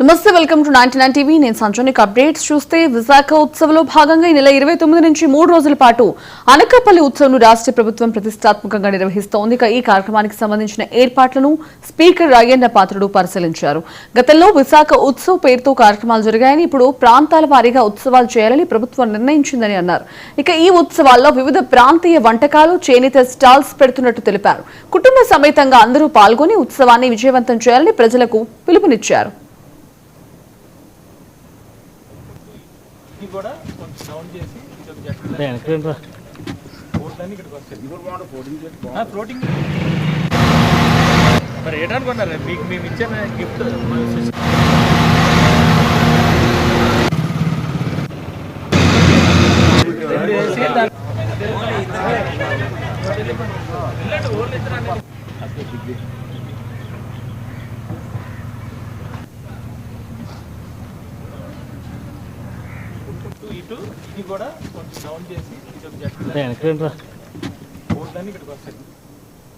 నమస్తే, welcome to 99 TV. నేను సంజోనిక్. Updates చూస్తే విశాఖ ఉత్సవంలో భాగంగా ఈ నెల 29 నుంచి 3 రోజుల పాటు అనకాపల్లి ఉత్సవం రాష్ట్ర ప్రభుత్వం ప్రతిష్టాత్మకంగా నిర్వహిస్తోంది. ఈ కార్యక్రమానికి సంబంధించిన ఏర్పాట్లను స్పీకర్ అయ్యన్న పాత్రుడు పరిశీలించారు. గతంలో విశాఖ ఉత్సవ్ పేరుతో కార్యక్రమాలు జరిగాయని, ఇప్పుడు ప్రాంతాల వారీగా ఉత్సవాలు చేయాలని ప్రభుత్వం నిర్ణయించిందని అన్నారు. ఈ ఉత్సవాల్లో వివిధ ప్రాంతీయ వంటకాలు, చేనేత స్టాల్స్ పెడుతున్నట్టు తెలిపారు. కుటుంబ సమేతంగా అందరూ పాల్గొని ఉత్సవాన్ని విజయవంతం చేయాలని ప్రజలకు పిలుపునిచ్చారు. మరి ఏంటనుకున్నారు మీకు మేము ఇచ్చిన గిఫ్ట్ ఇటు ఇది కూడా కొంచెం డౌన్ చేసి ఇటు ఓట్లన్నీ ఇక్కడికి వస్తాయి.